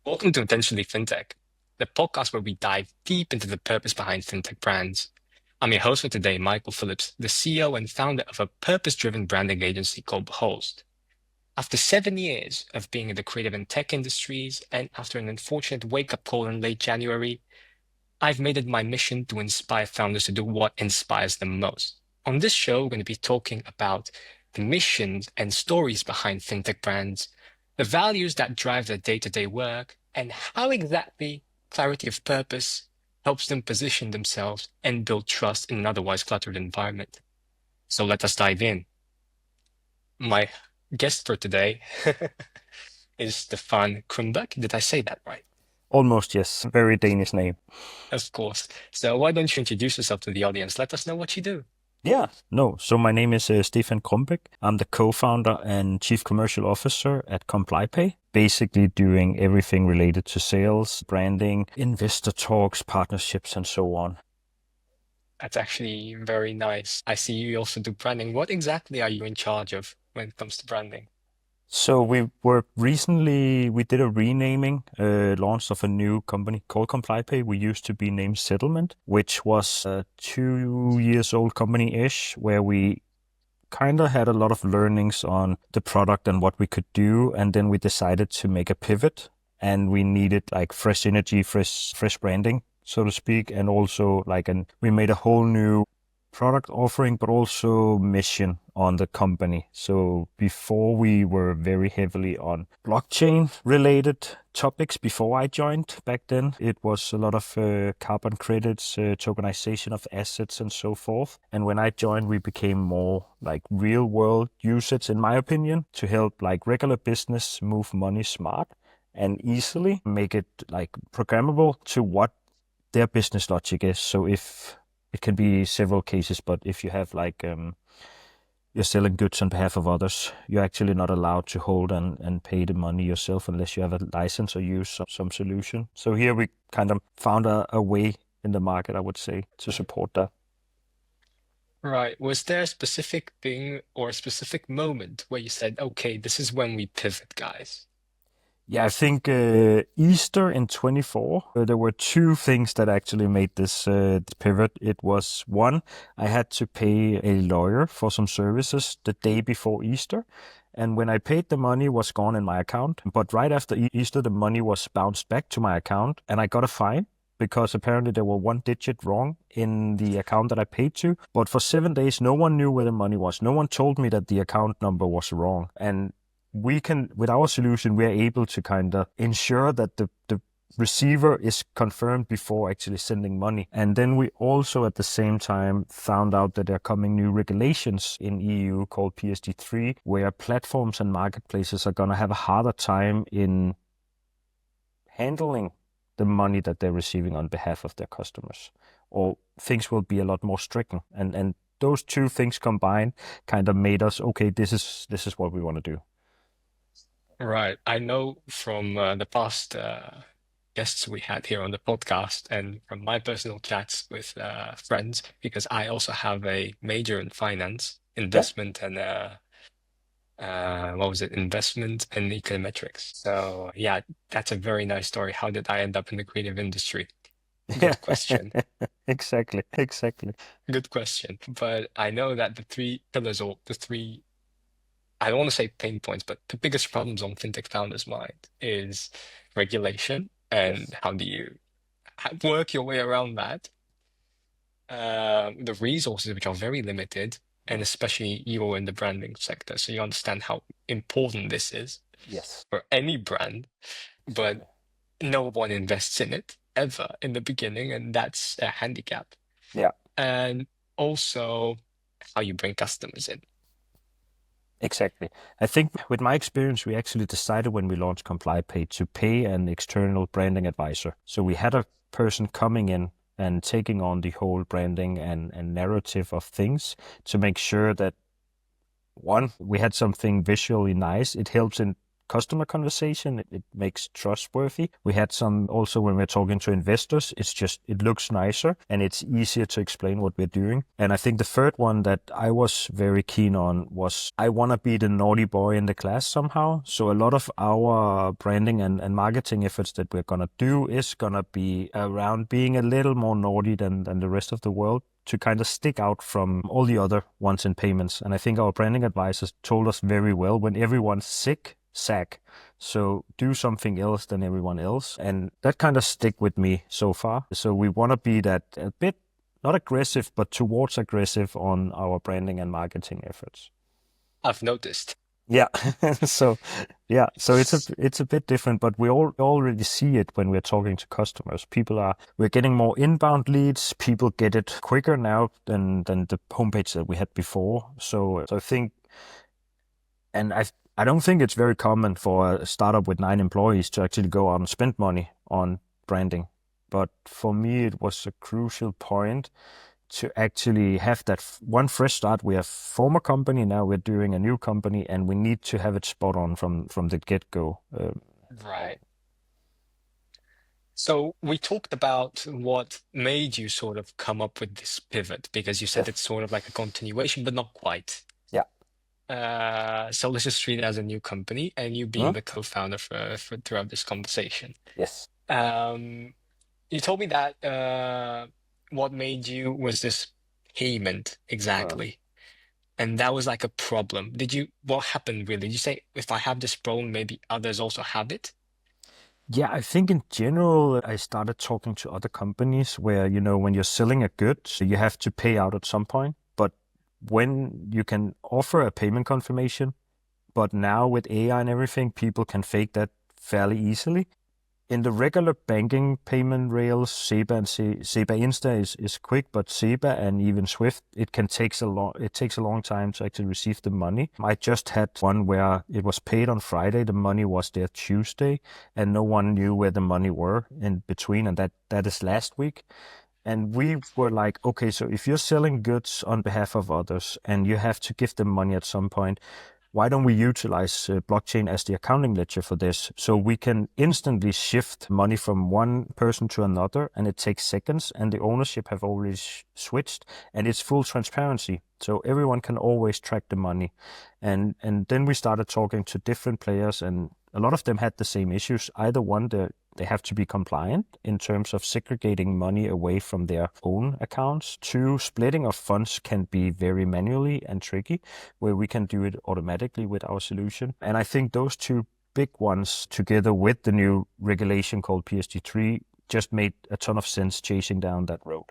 Welcome to Intentionally FinTech, the podcast where we dive deep into the purpose behind fintech brands. I'm your host for today, Michael Phillips, the CEO and founder of a purpose-driven branding agency called Behold. After 7 years of being in the creative and tech industries, and after an unfortunate wake-up call in late January, I've made it my mission to inspire founders to do what inspires them most. On this show, we're going to be talking about the missions and stories behind fintech brands, the values that drive their day-to-day work, and how exactly clarity of purpose helps them position themselves and build trust in an otherwise cluttered environment. So let us dive in. My guest for today is Stefan Krumbæk. Did I say that right? Almost, yes. Very Danish name. Of course. So why don't you introduce yourself to the audience? Let us know what you do. Yeah. No, so my name is Stefan Krumbæk. I'm the co-founder and chief commercial officer at ComplyPay, basically doing everything related to sales, branding, investor talks, partnerships, and so on. That's actually very nice. I see you also do branding. What exactly are you in charge of when it comes to branding? So we did a renaming, launch of a new company called ComplyPay. We used to be named Settlement, which was a 2 years old company-ish, where we kind of had a lot of learnings on the product and what we could do. And then we decided to make a pivot, and we needed like fresh energy, fresh branding, so to speak. And also we made a whole new product offering, but also mission on the company. So before we were very heavily on blockchain related topics before I joined back then. It was a lot of carbon credits, tokenization of assets and so forth. And when I joined, we became more like real world usage, in my opinion, to help like regular business move money smart and easily make it like programmable to what their business logic is. So if it can be several cases, but if you have you're selling goods on behalf of others, you're actually not allowed to hold and pay the money yourself unless you have a license or use some solution. So here we kind of found a way in the market, I would say, to support that. Right. Was there a specific thing or a specific moment where you said, okay, this is when we pivot, guys? Yeah, I think Easter in 24, there were two things that actually made this pivot. It was one, I had to pay a lawyer for some services the day before Easter. And when I paid, the money was gone in my account. But right after Easter, the money was bounced back to my account, and I got a fine because apparently there were one digit wrong in the account that I paid to. But for 7 days, no one knew where the money was. No one told me that the account number was wrong. And we can, with our solution, we are able to kind of ensure that the receiver is confirmed before actually sending money. And then we also at the same time found out that there are coming new regulations in EU called PSD3, where platforms and marketplaces are going to have a harder time in handling the money that they're receiving on behalf of their customers, or things will be a lot more strict. And those two things combined kind of made us, okay, this is what we want to do. Right. I know from the past guests we had here on the podcast and from my personal chats with friends, because I also have a major in finance, Yeah. investment, and what was it? Investment and econometrics. So yeah, that's a very nice story. How did I end up in the creative industry? Yeah, Good question. exactly. Good question. But I know that the three pillars or the three, I don't want to say pain points, but the biggest problems on fintech founders' mind is regulation and Yes. how do you work your way around that? The resources, which are very limited, and Mm. especially you're in the branding sector, so you understand how important this is Yes, for any brand, exactly. but no one invests in it ever in the beginning, and that's a handicap. Yeah, And also how you bring customers in. exactly. I think with my experience, we actually decided when we launched ComplyPay to pay an external branding advisor. So we had a person coming in and taking on the whole branding and narrative of things to make sure that one, we had something visually nice. It helps in customer conversation. It makes trustworthy. We had some also when we're talking to investors, it looks nicer and it's easier to explain what we're doing. And I think the third one that I was very keen on was I want to be the naughty boy in the class somehow. So a lot of our branding and marketing efforts that we're going to do is going to be around being a little more naughty than the rest of the world, to kind of stick out from all the other ones in payments. And I think our branding advisors told us very well, when everyone's sick, sack. So do something else than everyone else. And that kind of stick with me so far. So we want to be that a bit, not aggressive, but towards aggressive on our branding and marketing efforts. I've noticed. Yeah. So yeah, so it's a bit different, but we already see it when we're talking to customers. We're getting more inbound leads. People get it quicker now than the homepage that we had before. So I think, and I don't think it's very common for a startup with 9 employees to actually go out and spend money on branding. But for me, it was a crucial point to actually have that one fresh start. We have former company, now we're doing a new company, and we need to have it spot on from the get-go. Right. So we talked about what made you sort of come up with this pivot, because you said Yes. it's sort of like a continuation, but not quite. Yeah. So let's just treat it as a new company, and you being Hmm? the co-founder for throughout this conversation. Yes. Um, you told me that what made you was this payment Hmm. exactly, and that was like a problem. What happened really? Did you say, if I have this problem, maybe others also have it? Yeah, I think in general, I started talking to other companies where, when you're selling a good, you have to pay out at some point. But when you can offer a payment confirmation, but now with AI and everything, people can fake that fairly easily. In the regular banking payment rails, SEPA and SEPA Insta is quick, but SEPA and even Swift, it takes a long time to actually receive the money. I just had one where it was paid on Friday, the money was there Tuesday, and no one knew where the money were in between, and that is last week. And we were like, okay, so if you're selling goods on behalf of others and you have to give them money at some point, why don't we utilize blockchain as the accounting ledger for this? So we can instantly shift money from one person to another, and it takes seconds, and the ownership have already switched, and it's full transparency. So everyone can always track the money. And then we started talking to different players, and a lot of them had the same issues. Either one, they have to be compliant in terms of segregating money away from their own accounts. Two, splitting of funds can be very manually and tricky, where we can do it automatically with our solution. And I think those two big ones, together with the new regulation called PSD3, just made a ton of sense chasing down that road.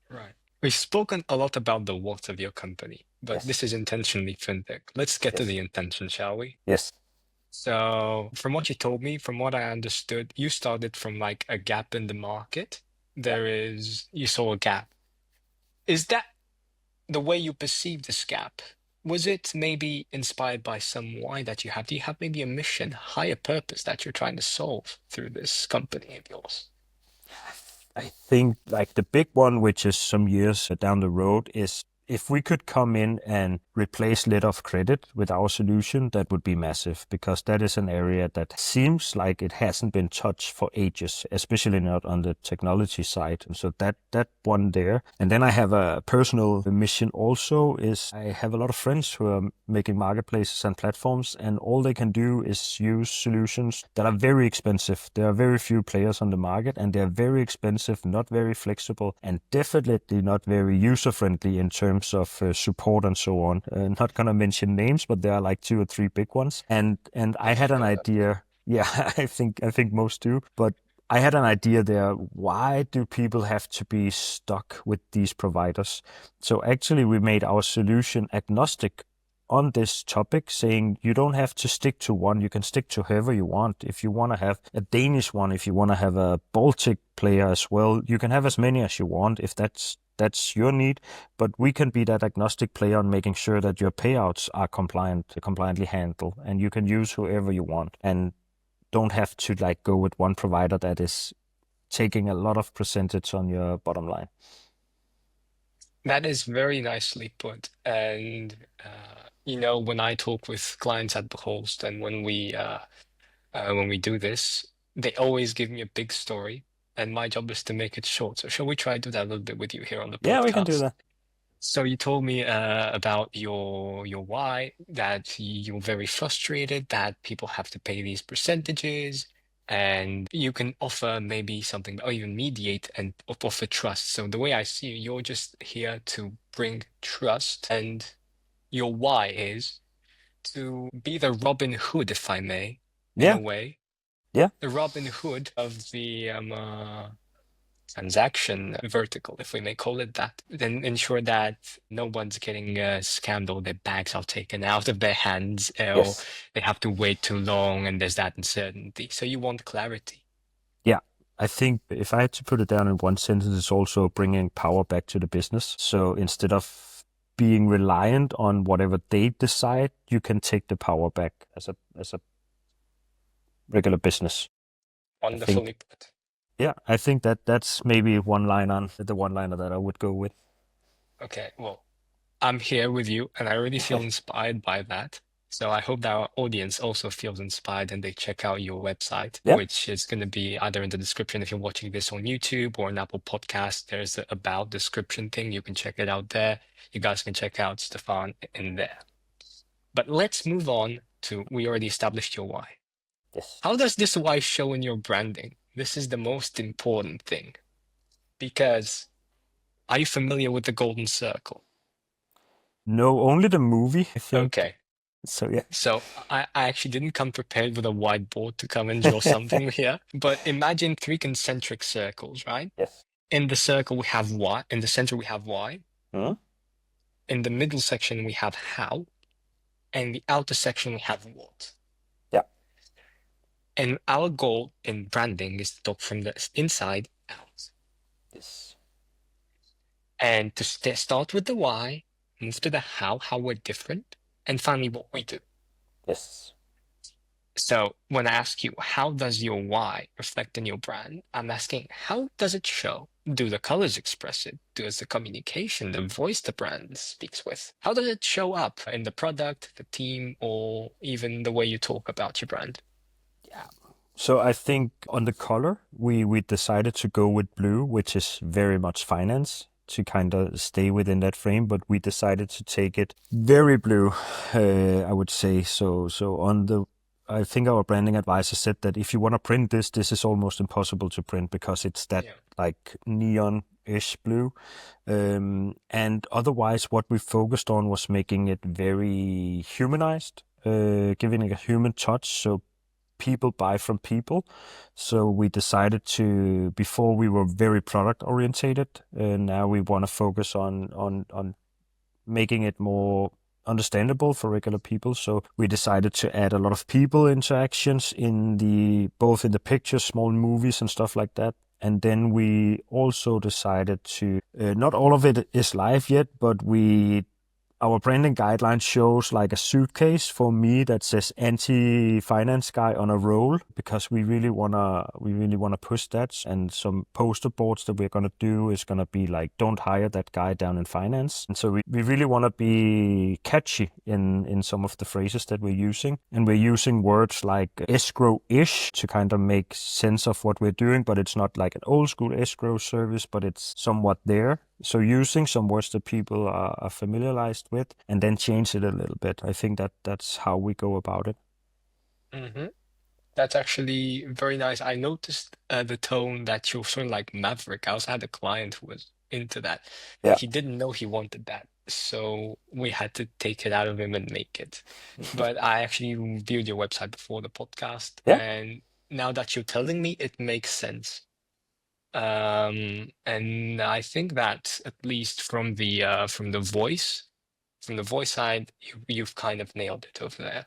Right. We've spoken a lot about the what of your company, but Yes. this is intentionally fintech. Let's get to Yes. the intention, shall we? Yes. So, from what you told me, from what I understood, you started from like a gap in the market. Yeah. You saw a gap. Is that the way you perceive this gap? Was it maybe inspired by some why that you have? Do you have maybe a mission, higher purpose that you're trying to solve through this company of yours? I think like the big one, which is some years down the road, is if we could come in and replace letter of credit with our solution, that would be massive, because that is an area that seems like it hasn't been touched for ages, especially not on the technology side. And so that one there. And then I have a personal mission also, is I have a lot of friends who are making marketplaces and platforms, and all they can do is use solutions that are very expensive. There are very few players on the market, and they're very expensive, not very flexible, and definitely not very user-friendly in terms of support and so on. Not gonna mention names, but there are like 2 or 3 big ones. And I Yes, had you an know that. idea. Yeah, I think most do. But I had an idea there. Why do people have to be stuck with these providers? So actually, we made our solution agnostic on this topic, saying you don't have to stick to one. You can stick to whoever you want. If you want to have a Danish one, if you want to have a Baltic player as well, you can have as many as you want if that's your need. But we can be that agnostic player on making sure that your payouts are compliantly handled, and you can use whoever you want, and don't have to like go with one provider that is taking a lot of percentage on your bottom line. That is very nicely put. And When I talk with clients at the host and when we do this, they always give me a big story, and my job is to make it short. So shall we try to do that a little bit with you here on the Yeah, we can do podcast? that. So you told me about your why, that you're very frustrated that people have to pay these percentages, and you can offer maybe something or even mediate and offer trust. So the way I see you, you're just here to bring trust, and your why is to be the Robin Hood, if I may, in a Yeah, way, yeah. the Robin Hood of the transaction vertical, if we may call it that, then ensure that no one's getting scammed or their bags are taken out of their hands or Yes. they have to wait too long and there's that uncertainty. So you want clarity. Yeah. I think if I had to put it down in one sentence, it's also bringing power back to the business. So instead of being reliant on whatever they decide, you can take the power back as a regular business. I think, Wonderfully put. yeah, I think that's maybe one line on the one liner that I would go with. Okay, well, I'm here with you and I really feel inspired by that. So I hope that our audience also feels inspired and they check out your website, Yeah. which is going to be either in the description if you're watching this on YouTube or an Apple Podcast. There's a about description thing. You can check it out there. You guys can check out Stefan in there. But let's move on to we already established your why. Yes. How does this why show in your branding? This is the most important thing because are you familiar with the golden circle? No, only the movie, I think. Okay. So yeah. So I actually didn't come prepared with a whiteboard to come and draw something here, but imagine three concentric circles, right? Yes. In the circle we have what, in the center we have why, Hmm? in the middle section we have how, and the outer section we have what. Yeah. And our goal in branding is to talk from the inside out. Yes. And to start with the why, move to the how we're different, and finally what we do. Yes. So when I ask you, how does your why reflect in your brand? I'm asking, how does it show? Do the colors express it? Does the communication, the voice the brand speaks with? How does it show up in the product, the team, or even the way you talk about your brand? Yeah. So I think on the color, we decided to go with blue, which is very much finance to kind of stay within that frame, but we decided to take it very blue, I would say. So on the, I think our branding advisor said that if you want to print this, this is almost impossible to print because it's that Yeah. like neon-ish blue. And otherwise, what we focused on was making it very humanized, giving it a human touch. So people buy from people. So we decided to, before we were very product orientated, and now we want to focus on making it more understandable for regular people. So we decided to add a lot of people interactions in the both in the pictures, small movies and stuff like that. And then we also decided to, not all of it is live yet, but our branding guideline shows like a suitcase for me that says anti-finance guy on a roll because we really wanna push that. And some poster boards that we're gonna do is gonna be like, don't hire that guy down in finance. And so we really wanna be catchy in some of the phrases that we're using. And we're using words like escrow-ish to kind of make sense of what we're doing, but it's not like an old school escrow service, but it's somewhat there. So using some words that people are familiarized with and then change it a little bit. I think that's how we go about it. Hmm. That's actually very nice. I noticed the tone that you're sort of like Maverick. I also had a client who was into that, but Yeah. he didn't know he wanted that. So we had to take it out of him and make it. But I actually viewed your website before the podcast, Yeah. and now that you're telling me, it makes sense. And I think that at least from the voice side, you've kind of nailed it over there.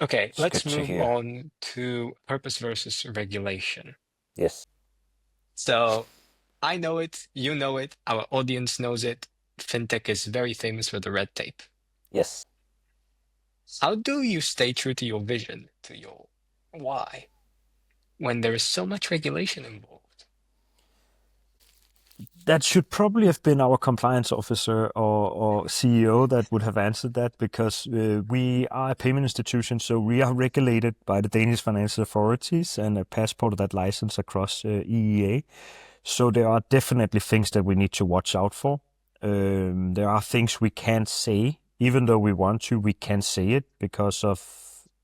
Okay, It's let's good to move hear. on to purpose versus regulation. Yes. So I know it, you know it, our audience knows it. FinTech is very famous for the red tape. Yes. How do you stay true to your vision, to your why, when there is so much regulation involved? That should probably have been our compliance officer or CEO that would have answered that, because we are a payment institution, so we are regulated by the Danish financial authorities and a passport of that license across EEA. So there are definitely things that we need to watch out for. There are things we can't say, even though we want to, we can't say it because of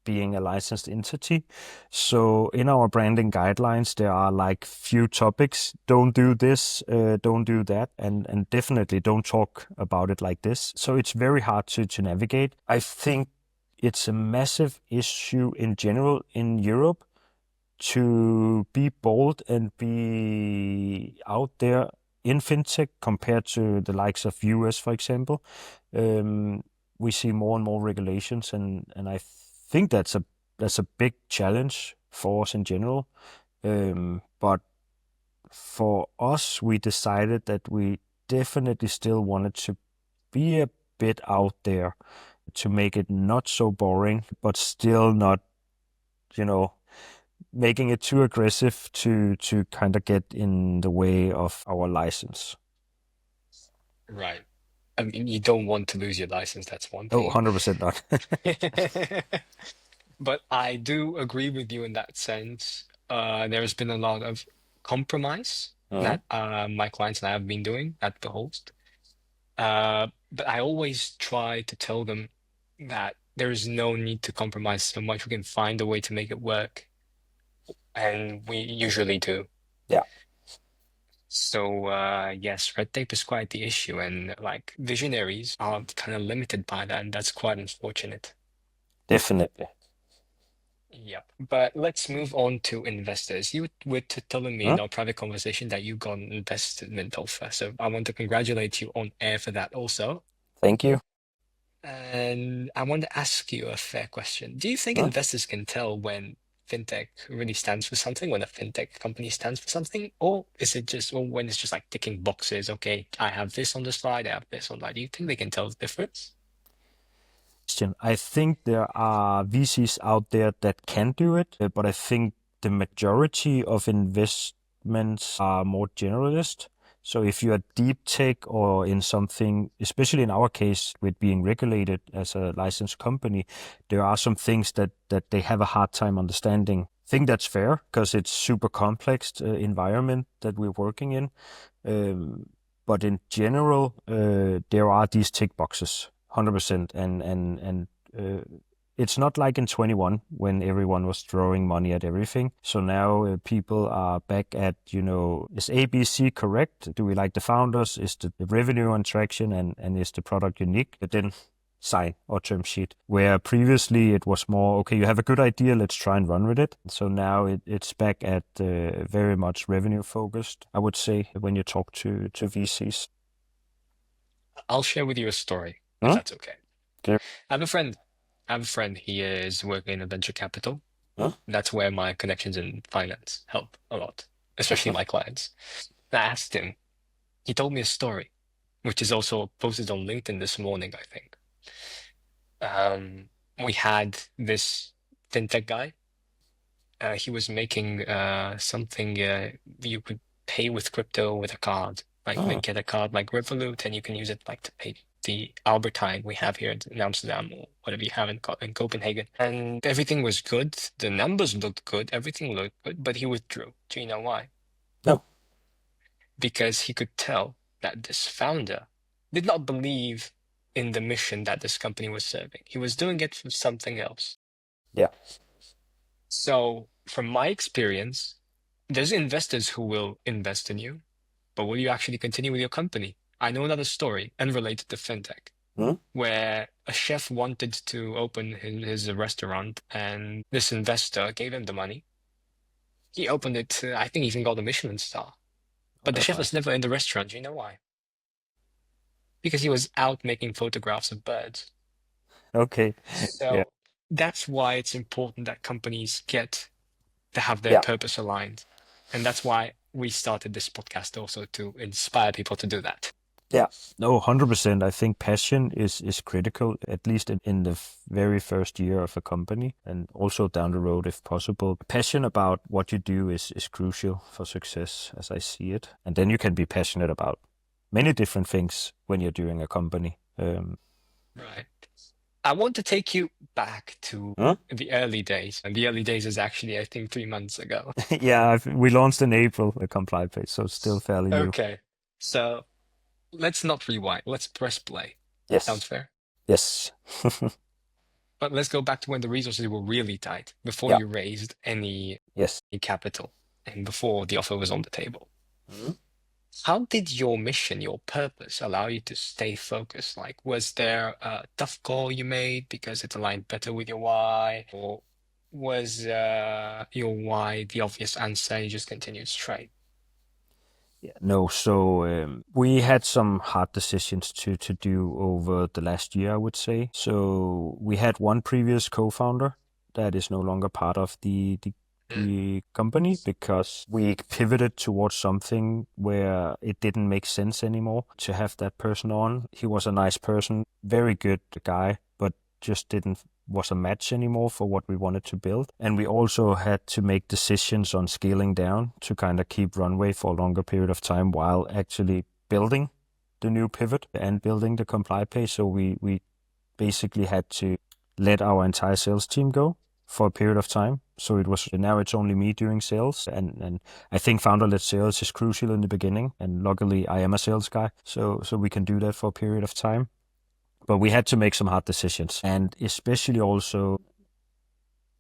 being a licensed entity. So in our branding guidelines, there are like few topics. Don't do this, don't do that, and definitely don't talk about it like this. So it's very hard to navigate. I think it's a massive issue in general in Europe to be bold and be out there in fintech compared to the likes of US, for example. Um, we see more and more regulations, and I think that's a big challenge for us in general. But for us, we decided that we definitely still wanted to be a bit out there to make it not so boring, but still not, you know, making it too aggressive to kind of get in the way of our license. Right. I mean, you don't want to lose your license, that's one Oh, thing. 100% not. But I do agree with you in that sense. There's been a lot of compromise Mhm. that my clients and I have been doing at the host. But I always try to tell them that there is no need to compromise so much. We can find a way to make it work, and we usually do. Yeah, So yes, red tape is quite the issue, and like visionaries are kind of limited by that, and that's quite unfortunate. definitely. Yep. But let's move on to investors. You were telling me in Huh? our private conversation that you got an investment offer. So I want to congratulate you on air for that also. Thank you. And I want to ask you a fair question. Do you think Huh? investors can tell when fintech really stands for something, when a fintech company stands for something? Or is it just, or when it's just like ticking boxes? Okay, I have this on the slide, I have this on that. Do you think they can tell the difference? Question. I think there are VCs out there that can do it, but I think the majority of investments are more generalist. So if you are deep tech or in something, especially in our case with being regulated as a licensed company, there are some things that they have a hard time understanding. I think that's fair because it's super complex environment that we're working in. Um, but in general, there are these tick boxes, 100%, and it's not like in 21 when everyone was throwing money at everything. So now people are back at, is ABC correct? Do we like the founders? Is the revenue on traction, and is the product unique? But then sign or term sheet, where previously it was more, okay, you have a good idea, let's try and run with it. So now it's back at very much revenue focused, I would say, when you talk to VCs. I'll share with you a story, if Huh? that's okay. Okay. I have a friend. I have a friend. He is working in a venture capital. Huh? That's where my connections in finance help a lot, especially my clients. I asked him, he told me a story, which is also posted on LinkedIn this morning, I think. Um, we had this fintech guy. He was making something you could pay with crypto with a card, like Huh. get a card like Revolut, and you can use it like to pay the Albertine we have here in Amsterdam or whatever you have in Copenhagen. And everything was good. The numbers looked good. Everything looked good, but he withdrew. Do you know why? No. Because he could tell that this founder did not believe in the mission that this company was serving. He was doing it for something else. Yeah. So, from my experience, there's investors who will invest in you, but will you actually continue with your company? I know another story unrelated to fintech, Hmm? where a chef wanted to open his restaurant, and this investor gave him the money. He opened it, I think he even got a Michelin star. Oh, But the that's chef was nice. never in the restaurant. Do you know why? Because he was out making photographs of birds. Okay. Yeah. So that's why it's important that companies get to have their Yeah. purpose aligned. And that's why we started this podcast also to inspire people to do that. Yeah, no, 100%. I think passion is critical, at least in the very first year of a company, and also down the road if possible. Passion about what you do is crucial for success, as I see it. And then you can be passionate about many different things when you're doing a company. Right. I want to take you back to Huh? the early days. And the early days is actually, I think, 3 months ago. Yeah, we launched in April, the ComplyPay, so it's still fairly new. Okay. So let's not rewind. Let's press play. Sounds Yes, fair. yes, But let's go back to when the resources were really tight, before yeah, you raised any yes. capital and before the offer was on the table. Mhm. How did your mission, your purpose, allow you to stay focused? Like, was there a tough call you made because it aligned better with your why? Or was your why the obvious answer? You just continued straight? Yeah, no, so we had some hard decisions to do over the last year, I would say. So we had one previous co-founder that is no longer part of Mm. the company because we pivoted towards something where it didn't make sense anymore to have that person on. He was a nice person, very good guy, but just didn't was a match anymore for what we wanted to build. And we also had to make decisions on scaling down to kind of keep runway for a longer period of time while actually building the new pivot and building the ComplyPay. So we basically had to let our entire sales team go for a period of time. So it was now it's only me doing sales, and I think founder-led sales is crucial in the beginning. And luckily, I am a sales guy, so we can do that for a period of time. But we had to make some hard decisions, and especially also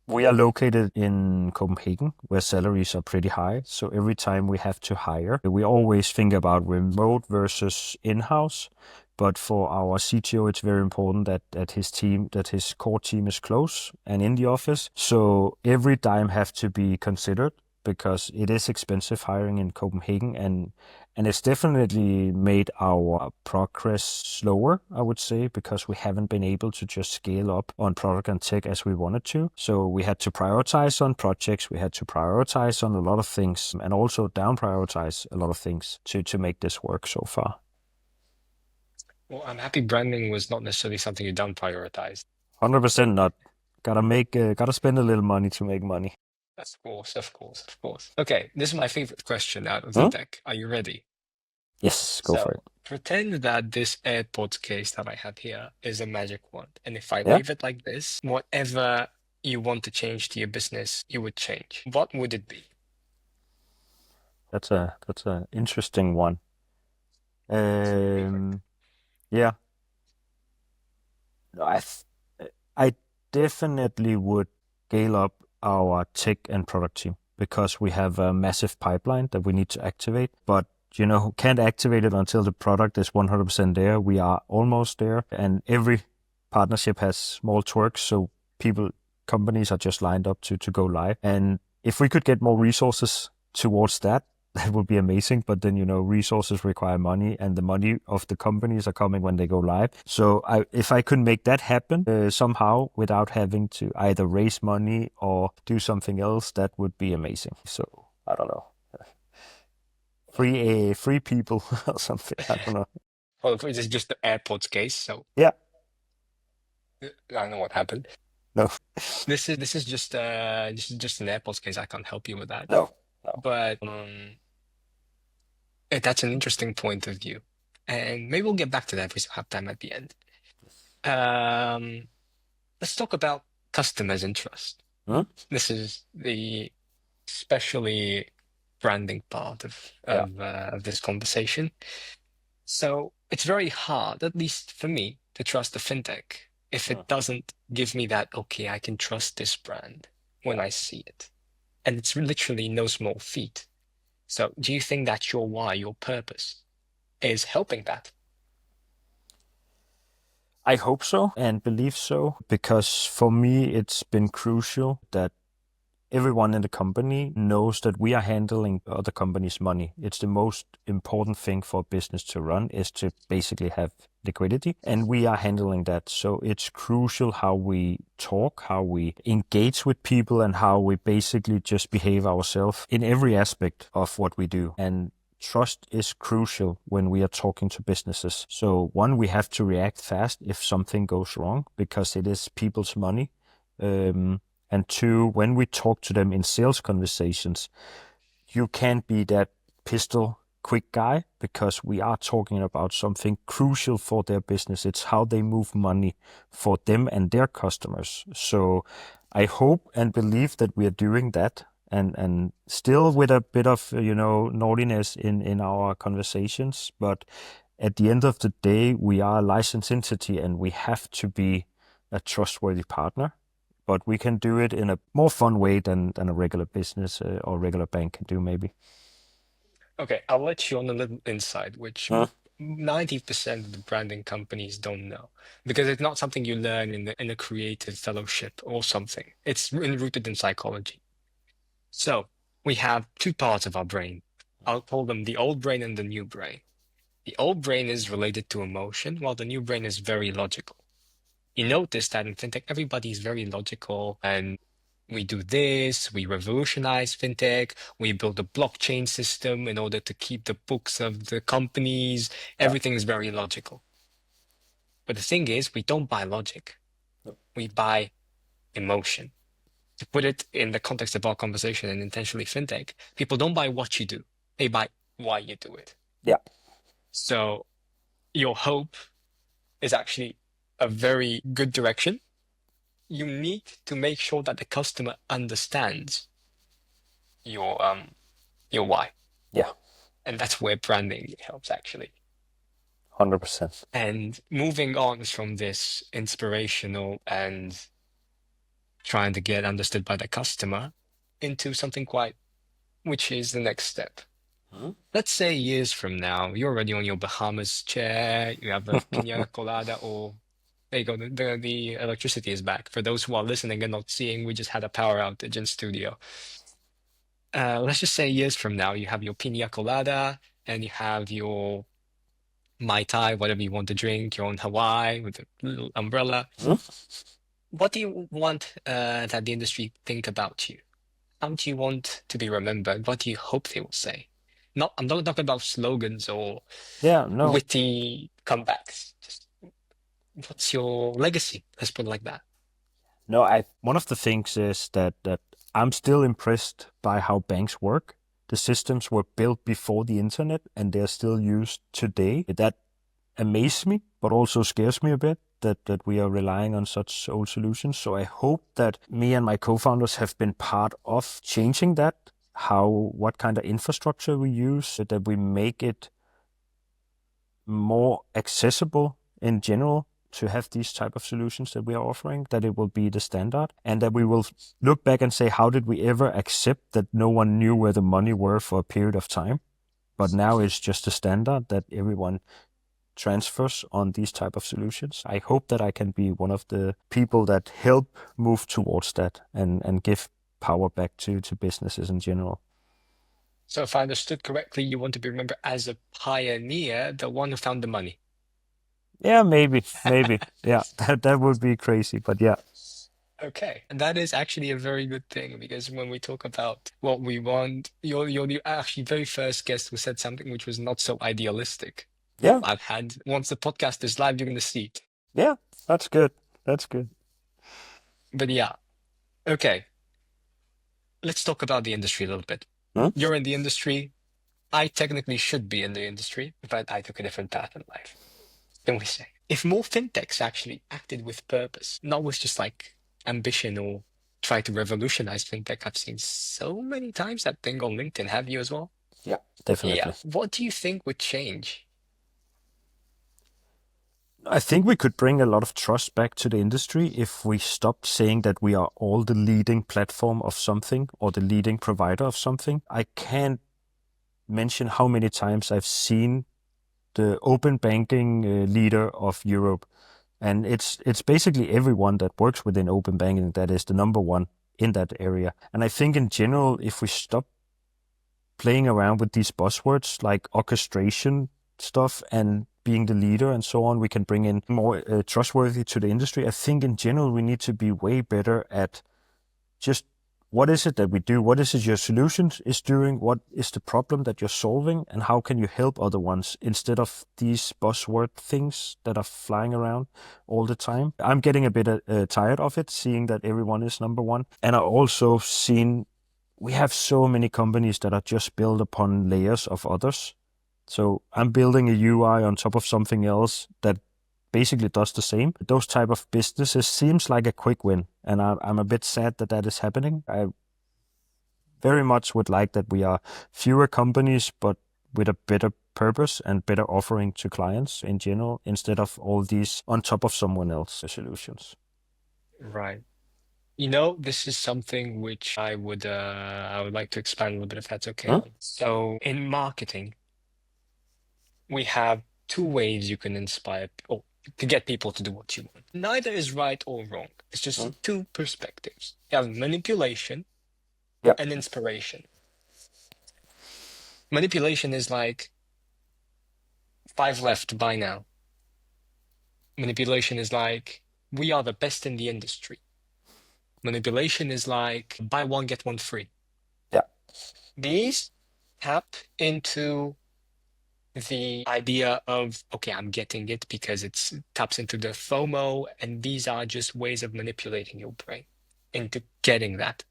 we are located in Copenhagen, where salaries are pretty high. So every time we have to hire, we always think about remote versus in-house. But for our CTO, it's very important that his core team is close and in the office. So every dime have to be considered because it is expensive hiring in Copenhagen, and it's definitely made our progress slower, I would say, because we haven't been able to just scale up on product and tech as we wanted to. So we had to prioritize on projects, we had to prioritize on a lot of things, and also down prioritize a lot of things to make this work so far. Well, I'm happy branding was not necessarily something you don't prioritize. 100% not. Gotta spend a little money to make money. Of course, of course, of course. Okay, this is my favorite question out of the Huh? deck. Are you ready? Yes, go for it. So pretend that this AirPods case that I have here is a magic wand. And if I Yeah, wave it like this, whatever you want to change to your business, you would change. What would it be? that's a interesting one. Perfect. Um, yeah, I th- I definitely would scale up our tech and product team because we have a massive pipeline that we need to activate, but can't activate it until the product is 100% there. We are almost there, and every partnership has small twerks, so companies are just lined up to go live. And if we could get more resources towards that, that would be amazing. But then, resources require money, and the money of the companies are coming when they go live. So if I could make that happen somehow without having to either raise money or do something else, that would be amazing. So I don't know, free people or something. I don't know. Well, this is just the AirPods case, so Yeah. I don't know what happened. No. This is just an AirPods case. I can't help you with that. No. No. But that's an interesting point of view. And maybe we'll get back to that if we still have time at the end. Um, let's talk about customers and trust. Hmm? This is the especially branding part Yeah. of this conversation. So it's very hard, at least for me, to trust a fintech if Hmm. it doesn't give me that, okay, I can trust this brand when Yeah. I see it. And it's literally no small feat. So do you think that your why, your purpose, is helping that? I hope so and believe so because for me it's been crucial that everyone in the company knows that we are handling other companies' money. It's the most important thing for a business to run is to basically have liquidity, and we are handling that. So it's crucial how we talk, how we engage with people, and how we basically just behave ourselves in every aspect of what we do. And trust is crucial when we are talking to businesses. So one, we have to react fast if something goes wrong because it is people's money. And two, when we talk to them in sales conversations, you can't be that pistol quick guy because we are talking about something crucial for their business. It's how they move money for them and their customers. So I hope and believe that we are doing that, and still with a bit of naughtiness in our conversations. But at the end of the day, we are a licensed entity and we have to be a trustworthy partner. But we can do it in a more fun way than a regular business or regular bank can do, maybe. Okay, I'll let you on a little insight, which Huh? 90% of the branding companies don't know because it's not something you learn in a creative fellowship or something. It's rooted in psychology. So we have two parts of our brain. I'll call them the old brain and the new brain. The old brain is related to emotion, while the new brain is very logical. You notice that in fintech, everybody is very logical and we do this, we revolutionize fintech, we build a blockchain system in order to keep the books of the companies. Yeah. Everything is very logical. But the thing is, we don't buy logic, we buy emotion. To put it in the context of our conversation in Intentionally FinTech, people don't buy what you do, they buy why you do it. Yeah. So your hope is actually a very good direction. You need to make sure that the customer understands your why. Yeah. And that's where branding helps actually. 100%. And moving on from this inspirational and trying to get understood by the customer into something quite, which is the next step. Hmm? Let's say years from now, you're already on your Bahamas chair, you have a pina colada, or there you go, the electricity is back. For those who are listening and not seeing, we just had a power outage in studio. Let's just say years from now, you have your pina colada and you have your Mai Tai, whatever you want to drink, you're on Hawaii with a little umbrella. Hmm? What do you want that the industry think about you? How do you want to be remembered? What do you hope they will say? Not, I'm not talking about slogans or Yeah, no. witty comebacks. Just what's your legacy? Let's put it like that. No, I one of the things is that I'm still impressed by how banks work. The systems were built before the internet and they're still used today. That amazes me, but also scares me a bit that we are relying on such old solutions. So I hope that me and my co-founders have been part of changing that, what kind of infrastructure we use, so that we make it more accessible in general to have these type of solutions that we are offering, that it will be the standard, and that we will look back and say, how did we ever accept that no one knew where the money were for a period of time? But now it's just a standard that everyone transfers on these type of solutions. I hope that I can be one of the people that help move towards that and give power back to businesses in general. So if I understood correctly, you want to be remembered as a pioneer, the one who found the money. Yeah, maybe. Yeah, that would be crazy, but yeah. Okay, and that is actually a very good thing because when we talk about what we want, you're the actually very first guest who said something which was not so idealistic. Yeah, I've had once the podcast is live, you're gonna see it. yeah, that's good. That's good. But yeah, okay. Let's talk about the industry a little bit. Hmm? You're in the industry. I technically should be in the industry, but I took a different path in life. Can we say? If more fintechs actually acted with purpose, not with just like ambition or try to revolutionize fintech, I've seen so many times that thing on LinkedIn. Have you as well? Yeah, Yeah. definitely. What do you think would change? I think we could bring a lot of trust back to the industry if we stopped saying that we are all the leading platform of something or the leading provider of something. I can't mention how many times I've seen the open banking leader of Europe, and it's basically everyone that works within open banking that is the number one in that area. And I think in general, if we stop playing around with these buzzwords like orchestration stuff and being the leader and so on, we can bring in more trustworthy to the industry. I think in general, we need to be way better at just what is it that we do? What is it your solution is doing? What is the problem that you're solving? And how can you help other ones instead of these buzzword things that are flying around all the time? I'm getting a bit tired of it, seeing that everyone is number one. And I also seen we have so many companies that are just built upon layers of others. So I'm building a UI on top of something else that basically does the same. Those type of businesses seems like a quick win, and I'm a bit sad that that is happening. I very much would like that we are fewer companies, but with a better purpose and better offering to clients in general, instead of all these on top of someone else solutions. Right. This is something which I would like to expand a little bit if that's okay Huh? on. So in marketing, we have two ways you can inspire or to get people to do what you want. Neither is right or wrong. It's Huh? just two perspectives. You have manipulation Yeah. and inspiration. Manipulation is like five left by now. Manipulation is like we are the best in the industry. Manipulation is like buy one, get one free. Yeah. These tap into the idea of, okay, I'm getting it because it taps into the FOMO, and these are just ways of manipulating your brain into getting that.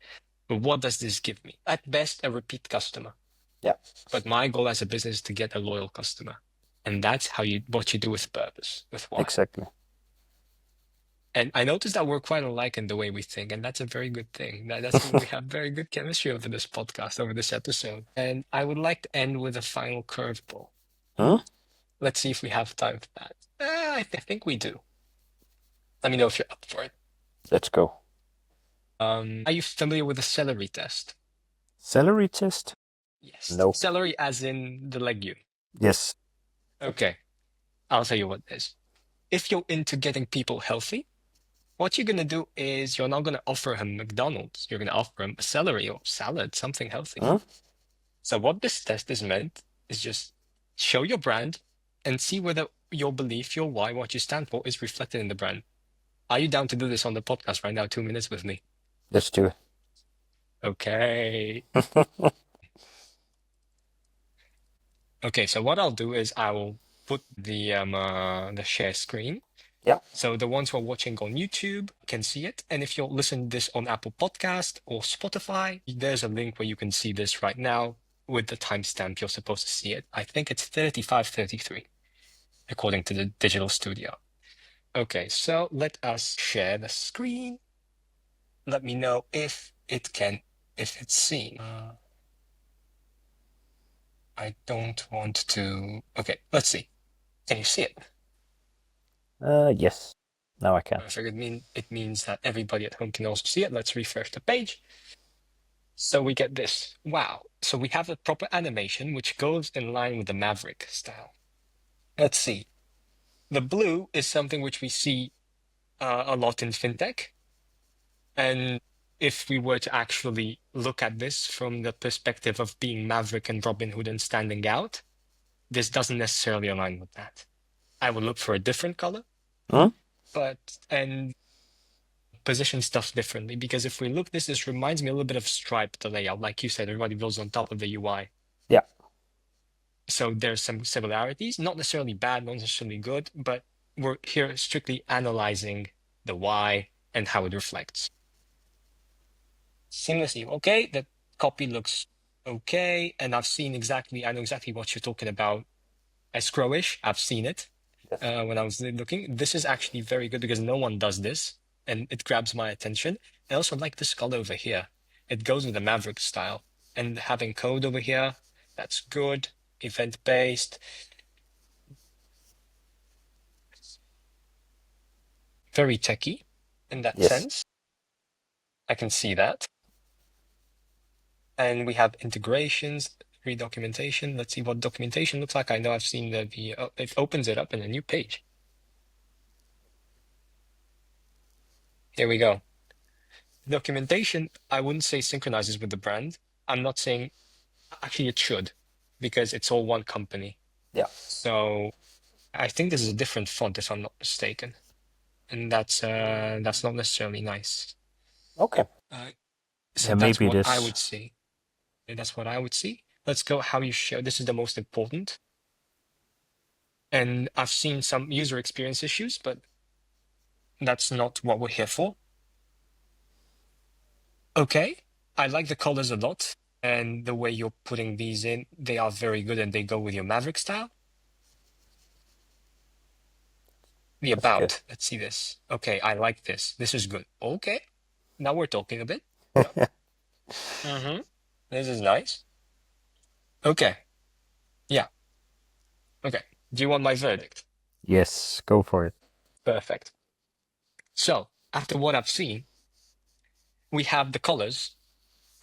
But what does this give me? At best, a repeat customer. Yeah. But my goal as a business is to get a loyal customer. And that's what you do with purpose, with why. Exactly. And I noticed that we're quite alike in the way we think, and that's a very good thing. That's when we have very good chemistry over this podcast, over this episode. And I would like to end with a final curveball. Huh? Let's see if we have time for that. I think we do. Let me know if you're up for it. Let's go. Are you familiar with the celery test? Celery test? Yes. No. Celery as in the legume. Yes. Okay. I'll tell you what it is. If you're into getting people healthy, what you're going to do is you're not going to offer him McDonald's. You're going to offer him a celery or salad, something healthy. Huh? So what this test is meant is just show your brand and see whether your belief, your why, what you stand for is reflected in the brand. Are you down to do this on the podcast right now, 2 minutes with me? Let's do it. Okay. Okay, so what I'll do is I will put the share screen. Yeah. So the ones who are watching on YouTube can see it. And if you're listening to this on Apple Podcast or Spotify, there's a link where you can see this right now with the timestamp you're supposed to see it. I think it's 35:33, according to the digital studio. Okay, so let us share the screen. Let me know if it's seen. I don't want to. Okay, let's see. Can you see it? Yes. Now I can. Perfect. It means that everybody at home can also see it. Let's refresh the page. So we get this. Wow. So we have a proper animation which goes in line with the Maverick style. Let's see. The blue is something which we see a lot in fintech. And if we were to actually look at this from the perspective of being Maverick and Robin Hood and standing out, this doesn't necessarily align with that. I would look for a different color, Huh? and position stuff differently. Because if we look, this reminds me a little bit of Stripe, the layout. Like you said, everybody builds on top of the UI. Yeah. So there's some similarities, not necessarily bad, not necessarily good, but we're here strictly analyzing the why and how it reflects. Seamlessly, okay, the copy looks okay, and I know exactly what you're talking about. Escrowish, I've seen it Yes. when I was looking. This is actually very good because no one does this, and it grabs my attention. I also like this color over here. It goes with the Maverick style, and having code over here, that's good. Event-based. Very techy in that Yes. sense. I can see that. And we have integrations, redocumentation. Let's see what documentation looks like. I know I've seen it opens it up in a new page. Here we go. Documentation, I wouldn't say synchronizes with the brand. I'm not saying, actually it should, because it's all one company. Yeah. So I think this is a different font if I'm not mistaken. And that's not necessarily nice. Okay. So Yeah, that's maybe it what I is. would see. That's what I would see. Let's go how you show. This is the most important. And I've seen some user experience issues, but that's not what we're here for. Okay, I like the colors a lot. And the way you're putting these in, they are very good and they go with your Maverick style. The That's good. about, let's see this. Okay, I like this. This is good. Okay, now we're talking a bit. Yeah. Mm-hmm. This is nice. Okay, yeah. Okay. Do you want my verdict? Yes, go for it. Perfect. So, after what I've seen, we have the colors.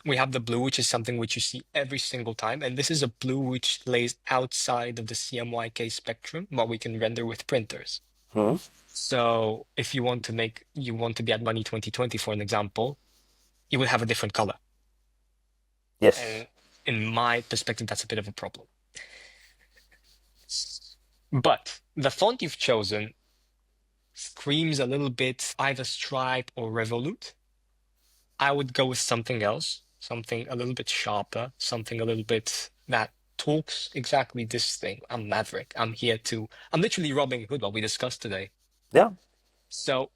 We have the blue, which is something which you see every single time. And this is a blue which lays outside of the CMYK spectrum, what we can render with printers. Hmm? So if you want to be at Money 2020, for an example, you would have a different color. Yes. And in my perspective, that's a bit of a problem. But the font you've chosen screams a little bit either Stripe or Revolut. I would go with something else, something a little bit sharper, something a little bit that talks exactly this thing. I'm Maverick. I'm literally Robin Hood, what we discussed today. Yeah. So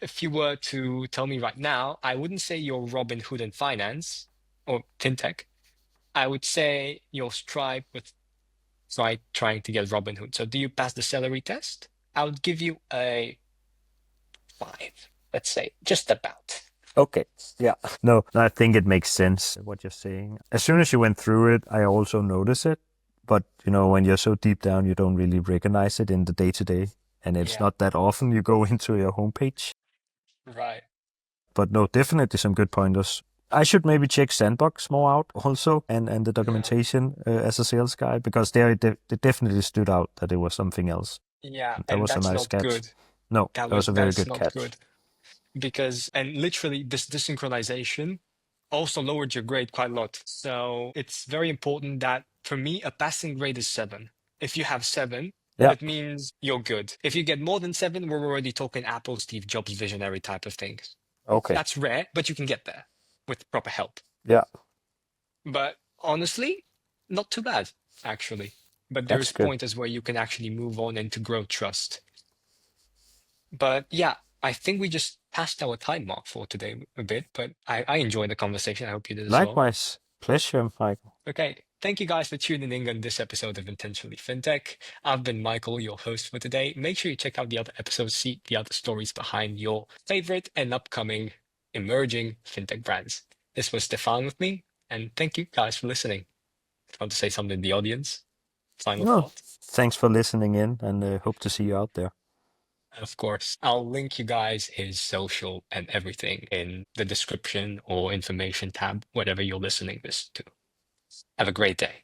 if you were to tell me right now, I wouldn't say you're Robin Hood in finance or fintech. I would say you're Stripe with trying to get Robin Hood. So do you pass the celery test? I would give you a 5, let's say, just about. Okay. Yeah. No, I think it makes sense what you're saying. As soon as you went through it, I also noticed it. But, when you're so deep down, you don't really recognize it in the day to day. And it's Yeah, not that often you go into your homepage. right. But no, definitely some good pointers. I should maybe check Sandbox more out also and the Yeah. documentation as a sales guy because there it definitely stood out that it was something else. Yeah, That and was a that's nice not catch. good. No, that was a very That's good not catch. good because and literally this desynchronization also lowered your grade quite a lot. So it's very important that for me a passing grade is 7. If you have 7, Yeah. it means you're good. If you get more than 7, we're already talking Apple Steve Jobs visionary type of things. Okay. That's rare, but you can get there with proper help. Yeah, But honestly, not too bad actually. But that's there's good. pointers where you can actually move on and to grow trust. But yeah, I think we just passed our time mark for today a bit, but I enjoyed the conversation. I hope you did as well. Likewise. Pleasure, Michael. Okay, thank you guys for tuning in on this episode of Intentionally FinTech. I've been Michael, your host for today. Make sure you check out the other episodes, see the other stories behind your favorite and upcoming emerging FinTech brands. This was Stefan with me, and thank you guys for listening. If you want to say something in the audience, final Well, thought. thanks for listening in and hope to see you out there. Of course, I'll link you guys his social and everything in the description or information tab, whatever you're listening this to. Have a great day.